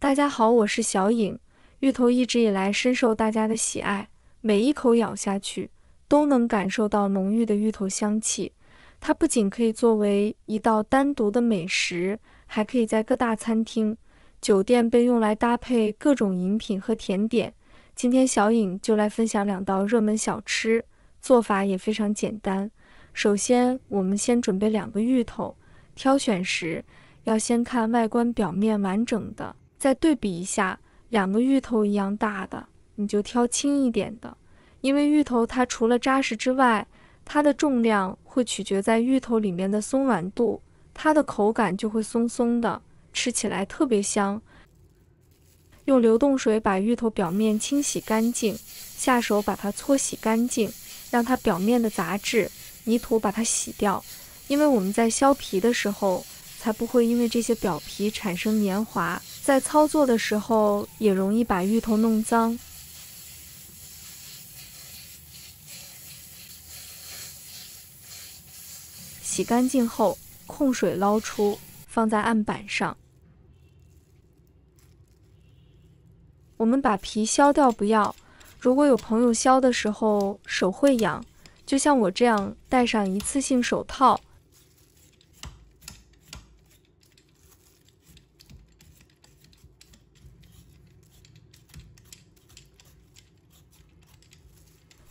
大家好，我是小颖。芋头一直以来深受大家的喜爱，每一口咬下去都能感受到浓郁的芋头香气。它不仅可以作为一道单独的美食，还可以在各大餐厅、酒店被用来搭配各种饮品和甜点。今天小颖就来分享2道热门小吃，做法也非常简单。首先，我们先准备2个芋头，挑选时要先看外观表面完整的。再对比一下，2个芋头一样大的，你就挑轻一点的，因为芋头它除了扎实之外，它的重量会取决在芋头里面的松软度，它的口感就会松松的，吃起来特别香。用流动水把芋头表面清洗干净，下手把它搓洗干净，让它表面的杂质、泥土把它洗掉，因为我们在削皮的时候才不会因为这些表皮产生粘滑，在操作的时候也容易把芋头弄脏。洗干净后，控水捞出，放在案板上。我们把皮削掉不要，如果有朋友削的时候手会痒，就像我这样戴上一次性手套。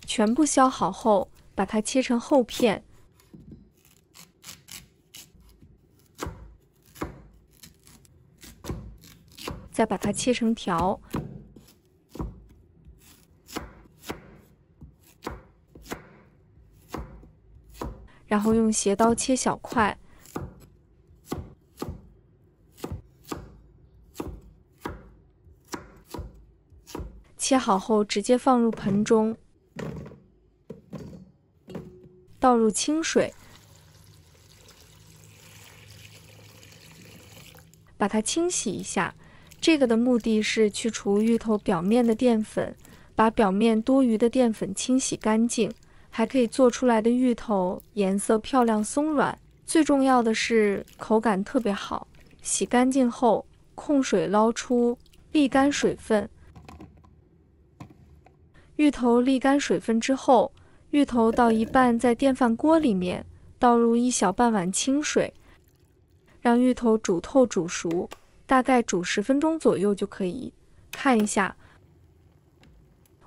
全部削好后，把它切成厚片，再把它切成条，然后用斜刀切小块，切好后直接放入盆中，倒入清水，把它清洗一下。这个的目的是去除芋头表面的淀粉，把表面多余的淀粉清洗干净，还可以做出来的芋头颜色漂亮松软，最重要的是口感特别好。洗干净后，控水捞出，沥干水分。芋头沥干水分之后，芋头倒一半在电饭锅里面，倒入1小半碗清水，让芋头煮透煮熟，大概煮10分钟左右就可以。看一下，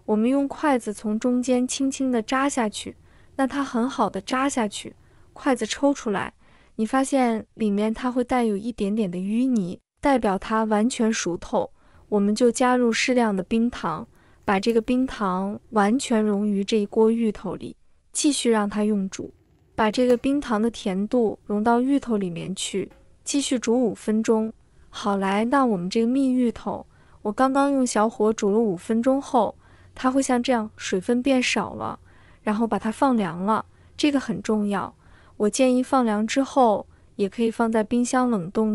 我们用筷子从中间轻轻地扎下去，让它很好的扎下去。筷子抽出来，你发现里面它会带有一点点的淤泥，代表它完全熟透。我们就加入适量的冰糖，把这个冰糖完全溶于这一锅芋头里，继续让它用煮，把这个冰糖的甜度融到芋头里面去，继续煮5分钟。好来，那我们这个蜜芋头，我刚刚用小火煮了5分钟后，它会像这样水分变少了，然后把它放凉了，这个很重要。我建议放凉之后，也可以放在冰箱冷冻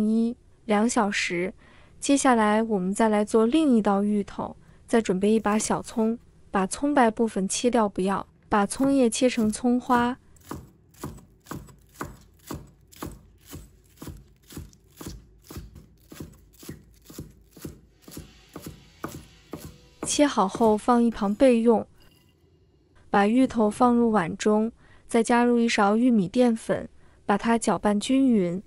1-2小时。接下来我们再来做另一道芋头，再准备一把小葱，把葱白部分切掉不要，把葱叶切成葱花。切好后放一旁备用。把芋头放入碗中，再加入1勺玉米淀粉，把它搅拌均匀。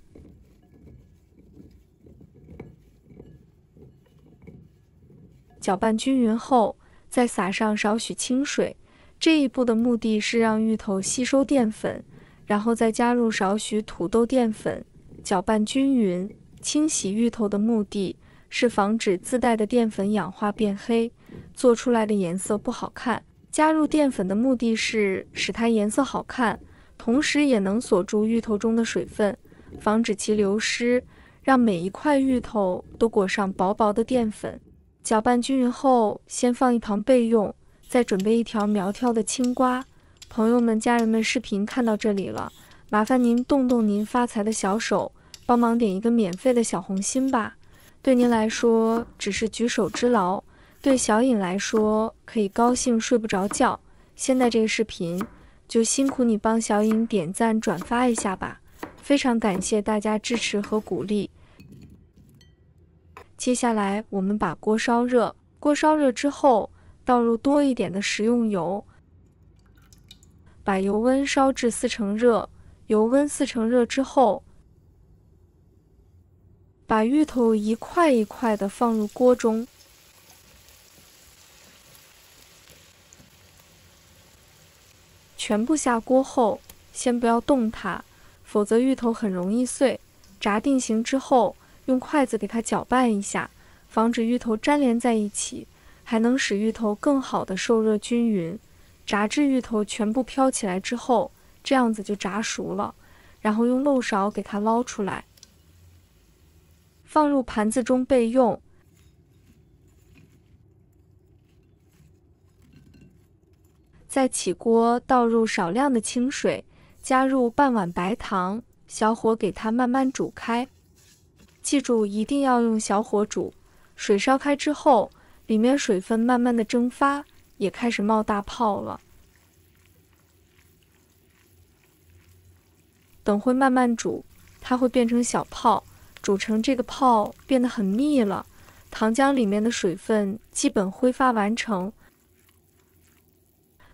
搅拌均匀后，再撒上少许清水。这一步的目的是让芋头吸收淀粉，然后再加入少许土豆淀粉，搅拌均匀。清洗芋头的目的是防止自带的淀粉氧化变黑，做出来的颜色不好看。加入淀粉的目的是使它颜色好看，同时也能锁住芋头中的水分，防止其流失，让每一块芋头都裹上薄薄的淀粉。搅拌均匀后，先放一旁备用，再准备1条苗条的青瓜。朋友们、家人们，视频看到这里了，麻烦您动动您发财的小手，帮忙点一个免费的小红心吧。对您来说只是举手之劳，对小颖来说可以高兴睡不着觉。现在这个视频就辛苦你帮小颖点赞转发一下吧，非常感谢大家支持和鼓励。接下来我们把锅烧热，锅烧热之后，倒入多一点的食用油，把油温烧至4成热。油温4成热之后，把芋头一块一块的放入锅中，全部下锅后，先不要动它，否则芋头很容易碎。炸定型之后，用筷子给它搅拌一下，防止芋头粘连在一起，还能使芋头更好的受热均匀。炸至芋头全部飘起来之后，这样子就炸熟了，然后用漏勺给它捞出来，放入盘子中备用。再起锅，倒入少量的清水，加入半碗白糖，小火给它慢慢煮开。记住，一定要用小火煮。水烧开之后，里面水分慢慢的蒸发，也开始冒大泡了。等会慢慢煮，它会变成小泡，煮成这个泡变得很密了，糖浆里面的水分基本挥发完成。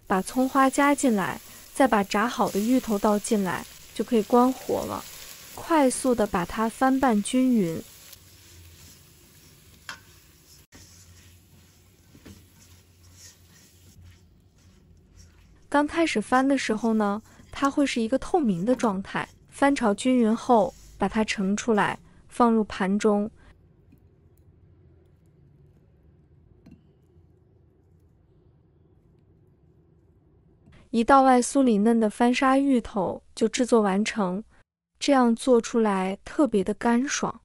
把葱花加进来，再把炸好的芋头倒进来，就可以关火了。快速的把它翻拌均匀。刚开始翻的时候呢，它会是一个透明的状态。翻炒均匀后，把它盛出来，放入盘中。一道外酥里嫩的翻沙芋头就制作完成。这样做出来特别的干爽，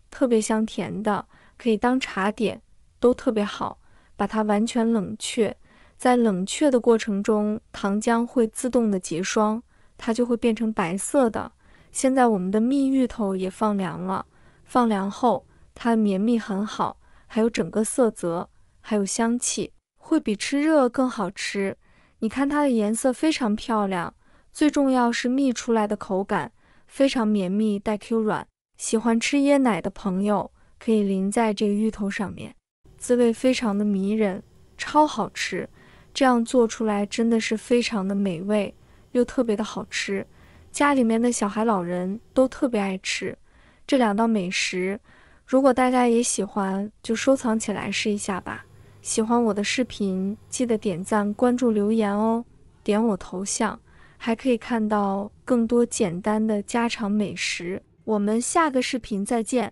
特别香甜的，可以当茶点，都特别好。把它完全冷却，在冷却的过程中，糖浆会自动的结霜，它就会变成白色的。现在我们的蜜芋头也放凉了，放凉后它绵密很好，还有整个色泽，还有香气，会比吃热更好吃。你看它的颜色非常漂亮，最重要是蜜出来的口感非常绵密带 Q 软，喜欢吃椰奶的朋友可以淋在这个芋头上面，滋味非常的迷人，超好吃。这样做出来真的是非常的美味，又特别的好吃，家里面的小孩老人都特别爱吃。这2道美食，如果大家也喜欢，就收藏起来试一下吧。喜欢我的视频，记得点赞、关注、留言哦，点我头像。还可以看到更多简单的家常美食。我们下个视频再见。